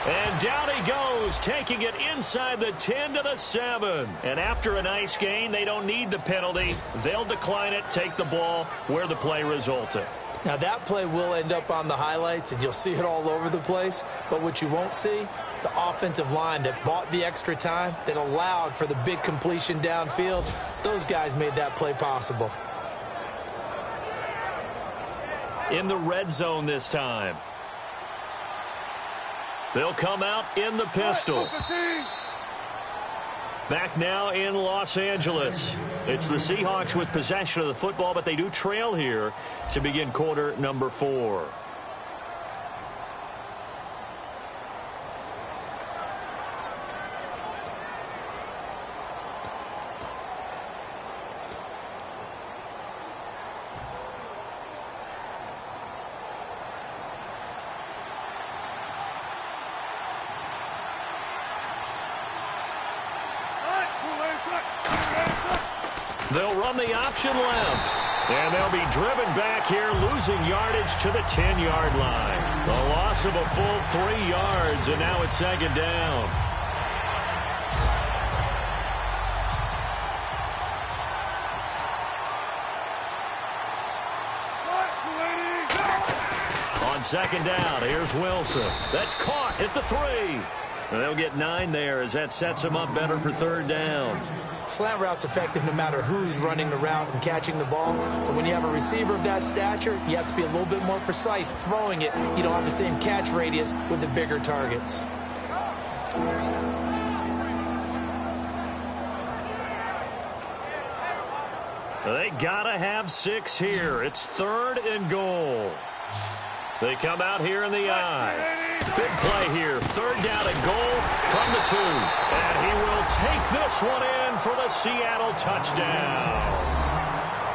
And down he goes, taking it inside the 10 to the 7. And after a nice gain, they don't need the penalty. They'll decline it, take the ball where the play resulted. Now that play will end up on the highlights, and you'll see it all over the place. But what you won't see, the offensive line that bought the extra time, that allowed for the big completion downfield, those guys made that play possible. In the red zone this time. They'll come out in the pistol. Back now in Los Angeles. It's the Seahawks with possession of the football, but they do trail here to begin quarter number 4. They'll run the option left. And they'll be driven back here, losing yardage to the 10-yard line. A loss of a full 3 yards, and now it's 2nd down. On 2nd down, here's Wilson. That's caught at the 3. And they'll get 9 there as that sets them up better for 3rd down. Slant route's effective no matter who's running the route and catching the ball. But when you have a receiver of that stature, you have to be a little bit more precise throwing it. You don't have the same catch radius with the bigger targets. They gotta have 6 here. It's 3rd and goal. They come out here in the eye. Big play here. 3rd down and goal from the 2. And he will take this one in for the Seattle touchdown.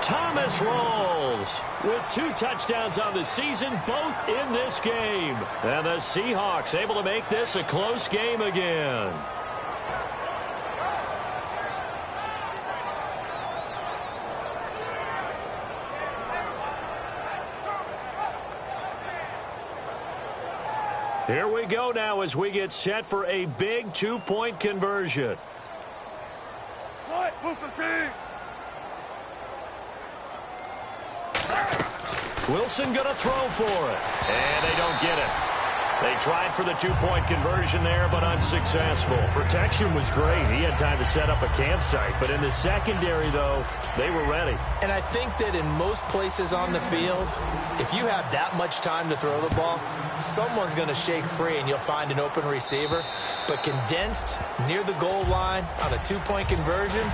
Thomas rolls with 2 touchdowns on the season, both in this game. And the Seahawks able to make this a close game again. Here we go now as we get set for a big 2-point conversion. Wilson going to throw for it. And they don't get it. They tried for the 2-point conversion there, but unsuccessful. Protection was great. He had time to set up a campsite. But in the secondary, though, they were ready. And I think that in most places on the field, if you have that much time to throw the ball, someone's going to shake free and you'll find an open receiver. But condensed near the goal line on a 2-point conversion,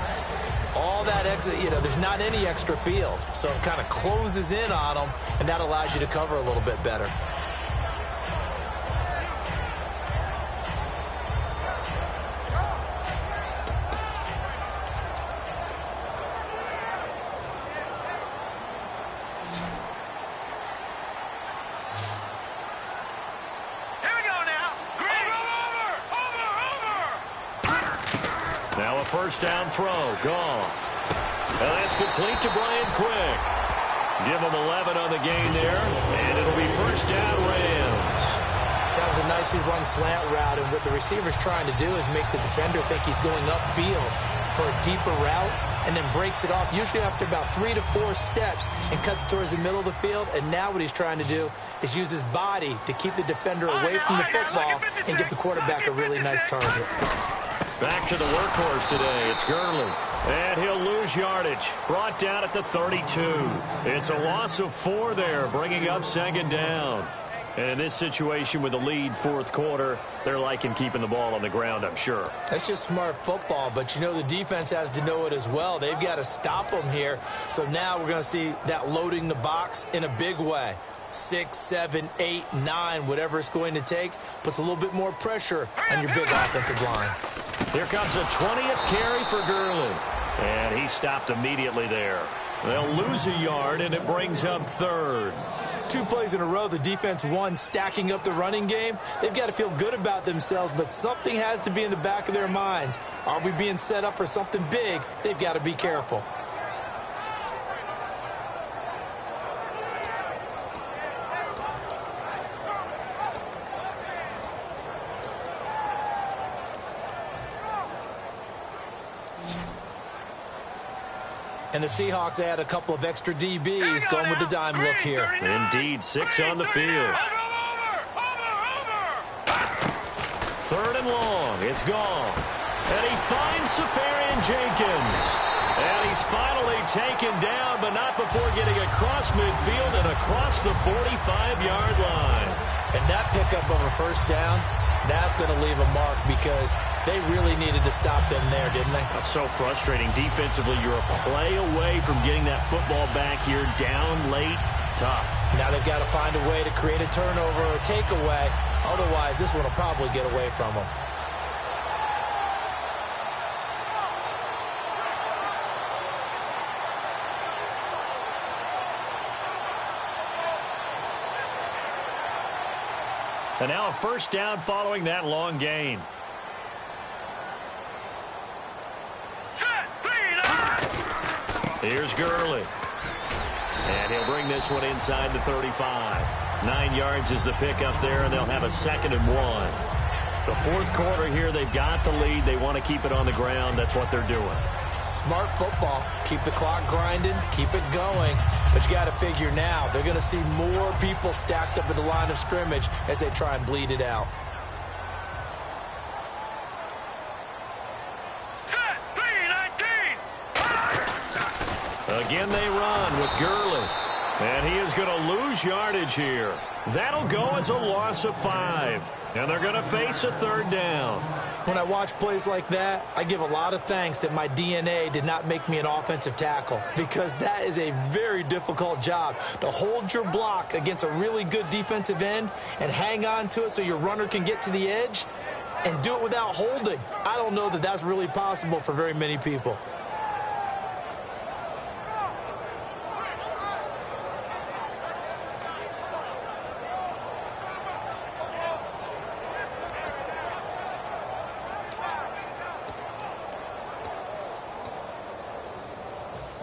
all that extra, there's not any extra field. So it kind of closes in on them, and that allows you to cover a little bit better. Now a first down throw. Gone. And that's complete to Brian Quick. Give him 11 on the gain there, and it'll be first down Rams. That was a nicely run slant route, and what the receiver's trying to do is make the defender think he's going upfield for a deeper route, and then breaks it off, usually after about 3 to 4 steps, and cuts towards the middle of the field. And now what he's trying to do is use his body to keep the defender away from the football and give the quarterback a really nice target. Back to the workhorse today. It's Gurley. And he'll lose yardage. Brought down at the 32. It's a loss of 4 there, bringing up second down. And in this situation with the lead fourth quarter, they're liking keeping the ball on the ground, I'm sure. That's just smart football, but the defense has to know it as well. They've got to stop them here. So now we're going to see that loading the box in a big way. 6, 7, 8, 9, whatever it's going to take, puts a little bit more pressure on your big offensive line. Here comes a 20th carry for Gurley. And he stopped immediately there. They'll lose a yard, and it brings up third. 2 plays in a row, the defense won, stacking up the running game. They've got to feel good about themselves, but something has to be in the back of their minds. Are we being set up for something big? They've got to be careful. And the Seahawks add a couple of extra DBs, going with the dime look here. Indeed, 6 on the field. Third and long. It's gone. And he finds Safarian Jenkins. And he's finally taken down, but not before getting across midfield and across the 45-yard line. And that pickup of a first down, that's going to leave a mark because they really needed to stop them there, didn't they? That's so frustrating. Defensively, you're a play away from getting that football back here down late. Tough. Now they've got to find a way to create a turnover or a takeaway. Otherwise, this one will probably get away from them. And now a first down following that long gain. Here's Gurley. And he'll bring this one inside the 35. 9 yards is the pickup there, and they'll have a 2nd and 1. The fourth quarter here, they've got the lead. They want to keep it on the ground. That's what they're doing. Smart football. Keep the clock grinding. Keep it going. But you got to figure now, they're going to see more people stacked up at the line of scrimmage as they try and bleed it out. Again, they run with Gurley. And he is going to lose yardage here. That'll go as a loss of 5. And they're going to face a third down. When I watch plays like that, I give a lot of thanks that my DNA did not make me an offensive tackle, because that is a very difficult job, to hold your block against a really good defensive end and hang on to it so your runner can get to the edge and do it without holding. I don't know that that's really possible for very many people.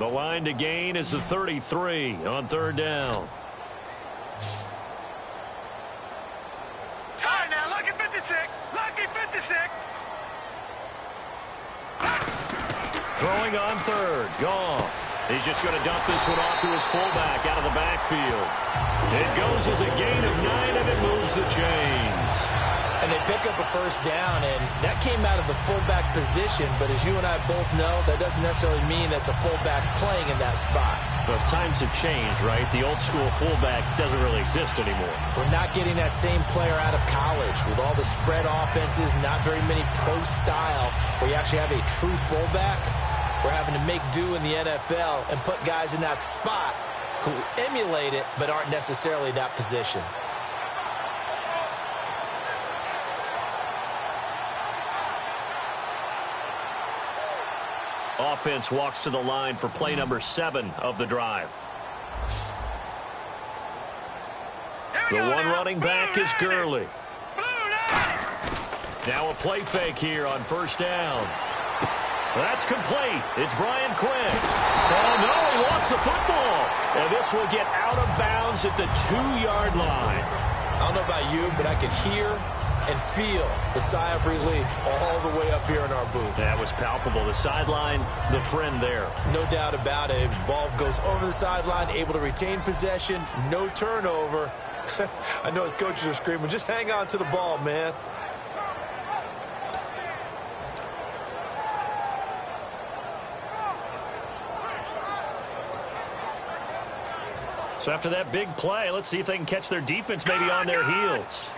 The line to gain is the 33 on third down. All right, now, lucky 56. Lucky 56. Throwing on third. Goff. He's just going to dump this one off to his fullback out of the backfield. It goes as a gain of 9, and it moves the chains. And they pick up a first down, and that came out of the fullback position. But as you and I both know, that doesn't necessarily mean that's a fullback playing in that spot. But times have changed, right? The old school fullback doesn't really exist anymore. We're not getting that same player out of college with all the spread offenses, not very many pro style, where you actually have a true fullback. We're having to make do in the NFL and put guys in that spot who emulate it but aren't necessarily that position. Offense walks to the line for play number 7 of the drive. The one running back is Gurley. Now a play fake here on first down. That's complete. It's Brian Quinn. Oh, no, he lost the football. And this will get out of bounds at the 2-yard line. I don't know about you, but I could hear and feel the sigh of relief all the way up here in our booth. That was palpable. The sideline, the friend there. No doubt about it. The ball goes over the sideline, able to retain possession, no turnover. I know his coaches are screaming, just hang on to the ball, man. So after that big play, let's see if they can catch their defense maybe on their heels.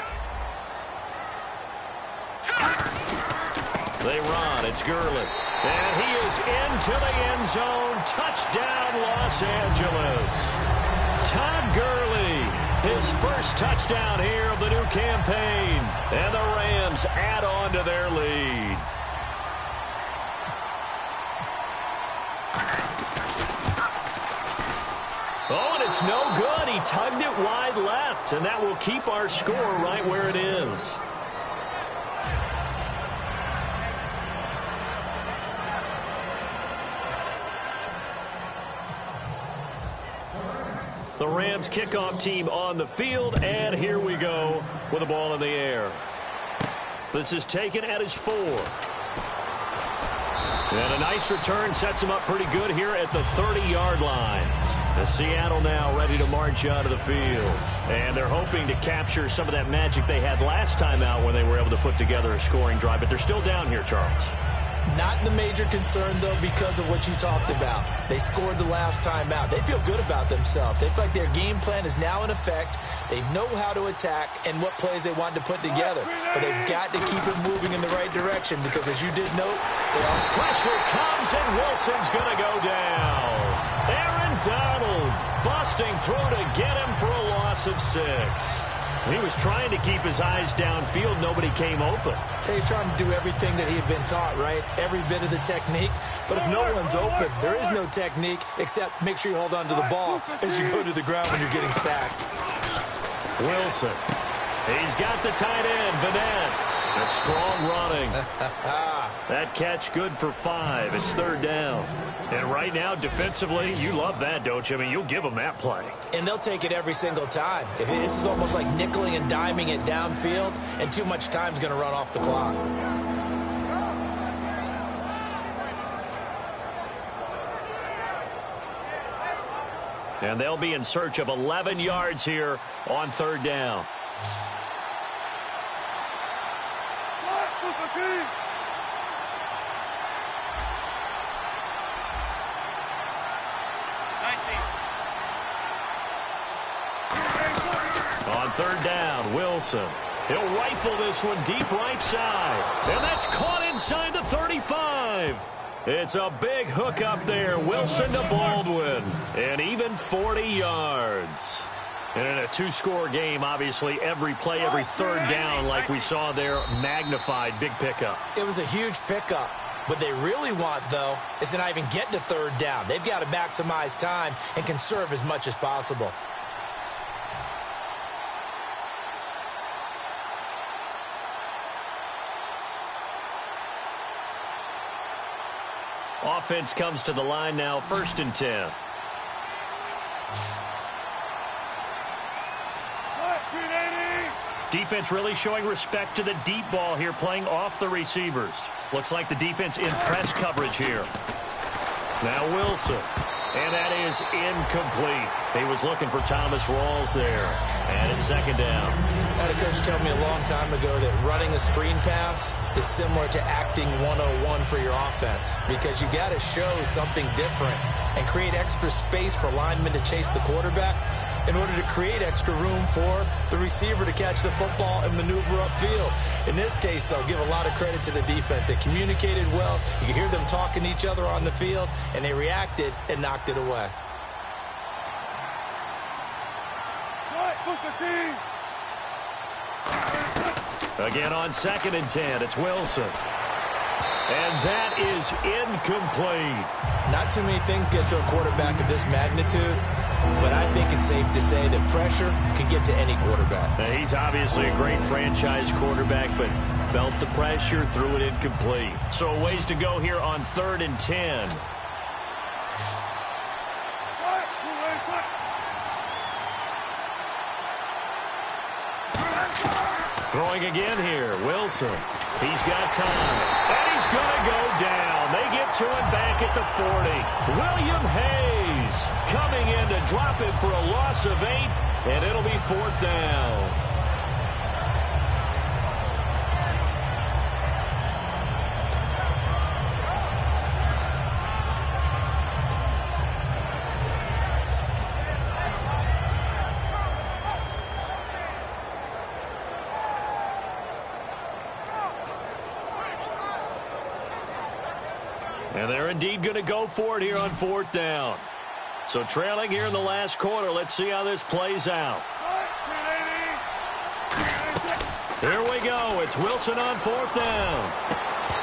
They run. It's Gurley. And he is into the end zone. Touchdown, Los Angeles. Todd Gurley, his first touchdown here of the new campaign. And the Rams add on to their lead. Oh, and it's no good. He tugged it wide left, and that will keep our score right where it is. The Rams kickoff team on the field, and here we go with the ball in the air. This is taken at his 4. And a nice return sets him up pretty good here at the 30-yard line. The Seattle now ready to march out of the field. And they're hoping to capture some of that magic they had last time out when they were able to put together a scoring drive. But they're still down here, Charles. Not the major concern, though, because of what you talked about. They scored the last time out. They feel good about themselves. They feel like their game plan is now in effect. They know how to attack and what plays they want to put together. But they've got to keep it moving in the right direction because, as you did note, pressure comes and Wilson's going to go down. Aaron Donald busting through to get him for a loss of 6. He was trying to keep his eyes downfield. Nobody came open. He's trying to do everything that he had been taught, right? Every bit of the technique. But if no one's open, there is no technique except make sure you hold on to the ball as you go to the ground when you're getting sacked. Wilson. He's got the tight end, Vanette. A strong running. That catch good for 5. It's third down. And right now, defensively, you love that, don't you? I mean, you'll give them that play. And they'll take it every single time. This is almost like nickeling and diming it downfield, and too much time's going to run off the clock. And they'll be in search of 11 yards here on third down. On third down, Wilson. He'll rifle this one deep right side. And that's caught inside the 35. It's a big hook up there. Wilson to Baldwin. And even 40 yards. And in a 2-score game, obviously, every play, every third down, like we saw there, magnified, big pickup. It was a huge pickup. What they really want, though, is to not even get to third down. They've got to maximize time and conserve as much as possible. Offense comes to the line now, 1st and 10. Defense really showing respect to the deep ball here, playing off the receivers. Looks like the defense in press coverage here. Now Wilson. And that is incomplete. He was looking for Thomas Rawls there. And it's 2nd down. I had a coach tell me a long time ago that running a screen pass is similar to acting 101 for your offense, because you got to show something different and create extra space for linemen to chase the quarterback in order to create extra room for the receiver to catch the football and maneuver upfield. In this case, though, give a lot of credit to the defense. They communicated well. You could hear them talking to each other on the field, and they reacted and knocked it away. Again on 2nd and 10, it's Wilson. And that is incomplete. Not too many things get to a quarterback of this magnitude, but I think it's safe to say that pressure can get to any quarterback. Now, he's obviously a great franchise quarterback, but felt the pressure, threw it incomplete. So a ways to go here on 3rd and 10. Throwing again here, Wilson. He's got time, and he's going to go down. They get to him back at the 40. William Hayes coming in to drop him for a loss of 8, and it'll be 4th down. And they're indeed going to go for it here on 4th down. So trailing here in the last quarter. Let's see how this plays out. Here we go. It's Wilson on 4th down.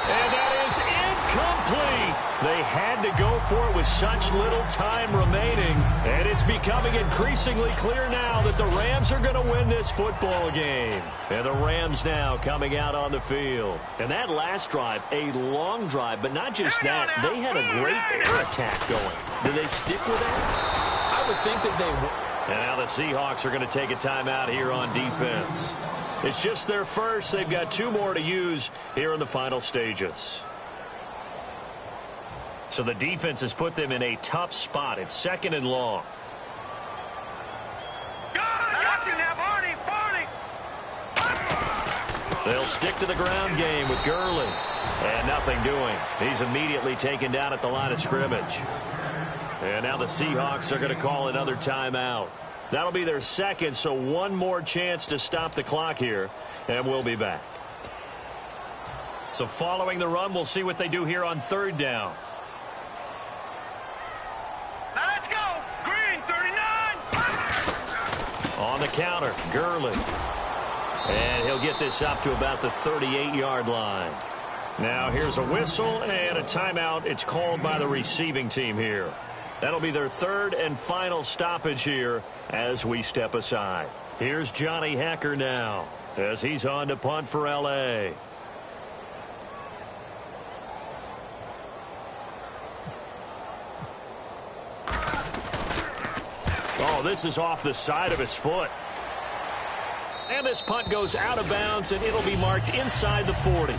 And that is incomplete. They had to go for it with such little time remaining. And it's becoming increasingly clear now that the Rams are going to win this football game. And the Rams now coming out on the field. And that last drive, a long drive, but not just that. They had a great air attack going. Do they stick with that? I would think that they would. And now the Seahawks are going to take a timeout here on defense. It's just their first. They've got 2 more to use here in the final stages. So the defense has put them in a tough spot. It's 2nd and long. Got you now, Barney. They'll stick to the ground game with Gurley. And nothing doing. He's immediately taken down at the line of scrimmage. And now the Seahawks are going to call another timeout. That'll be their 2nd, so 1 more chance to stop the clock here, and we'll be back. So following the run, we'll see what they do here on 3rd down. Now let's go. Green, 39. On the counter, Gurley. And he'll get this up to about the 38-yard line. Now here's a whistle and a timeout. It's called by the receiving team here. That'll be their 3rd and final stoppage here as we step aside. Here's Johnny Hacker now as he's on to punt for L.A. Oh, this is off the side of his foot. And this punt goes out of bounds, and it'll be marked inside the 40.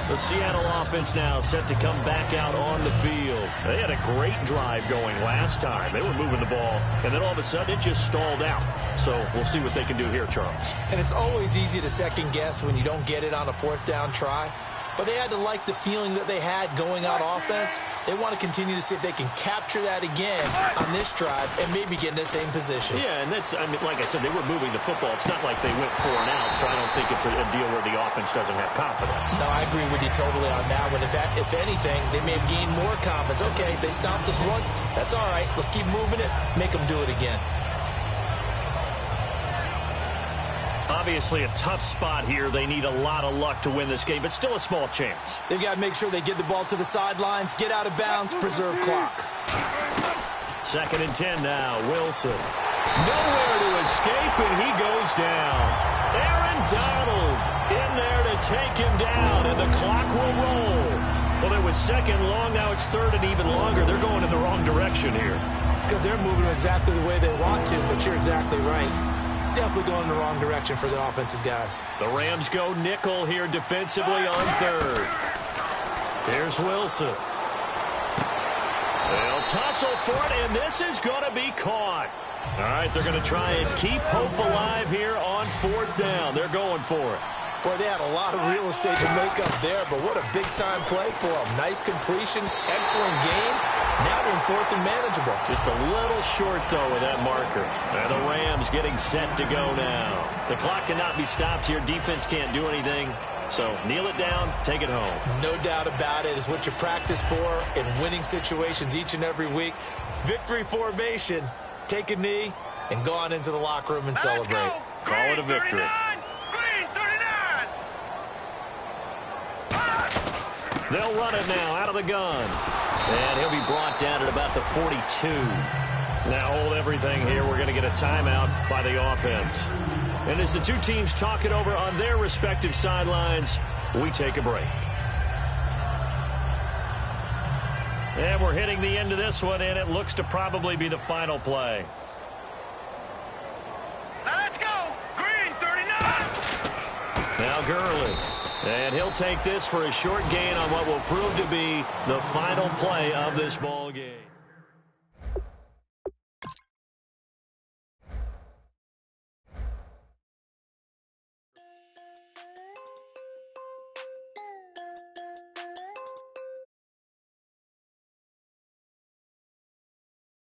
The Seattle offense now set to come back out on the field. They had a great drive going last time. They were moving the ball, and then all of a sudden it just stalled out. So we'll see what they can do here, Charles. And it's always easy to second guess when you don't get it on a 4th down try. But they had to like the feeling that they had going out offense. They want to continue to see if they can capture that again on this drive and maybe get in the same position. Yeah, and that's, I mean, like I said, they were moving the football. It's not like they went 4 and out, so I don't think it's a deal where the offense doesn't have confidence. No, I agree with you totally on that one. If anything, they may have gained more confidence. Okay, they stopped us once. That's all right. Let's keep moving it. Make them do it again. Obviously a tough spot here. They need a lot of luck to win this game, but still a small chance. They've got to make sure they get the ball to the sidelines, get out of bounds, preserve clock. 2nd and 10 now. Wilson. Nowhere to escape, and he goes down. Aaron Donald in there to take him down, and the clock will roll. Well, it was second long. Now it's third and even longer. They're going in the wrong direction here. Because they're moving exactly the way they want to, but you're exactly right. Definitely going in the wrong direction for the offensive guys. The Rams go nickel here defensively on third. Here's Wilson. They'll tussle for it, and this is going to be caught. All right, they're going to try and keep hope alive here on fourth down. They're going for it. Boy, they had a lot of real estate to make up there, but what a big-time play for them. Nice completion, excellent game. Now they're in fourth and manageable. Just a little short, though, with that marker. And the Rams getting set to go now. The clock cannot be stopped here. Defense can't do anything. So kneel it down, take it home. No doubt about it. It's what you practice for in winning situations each and every week. Victory formation. Take a knee and go on into the locker room and celebrate. Call it a victory. They'll run it now out of the gun. And he'll be brought down at about the 42. Now hold everything here. We're going to get a timeout by the offense. And as the two teams talk it over on their respective sidelines, we take a break. And we're hitting the end of this one, and it looks to probably be the final play. Now let's go. Green 39. Now Gurley. And he'll take this for a short gain on what will prove to be the final play of this ball game.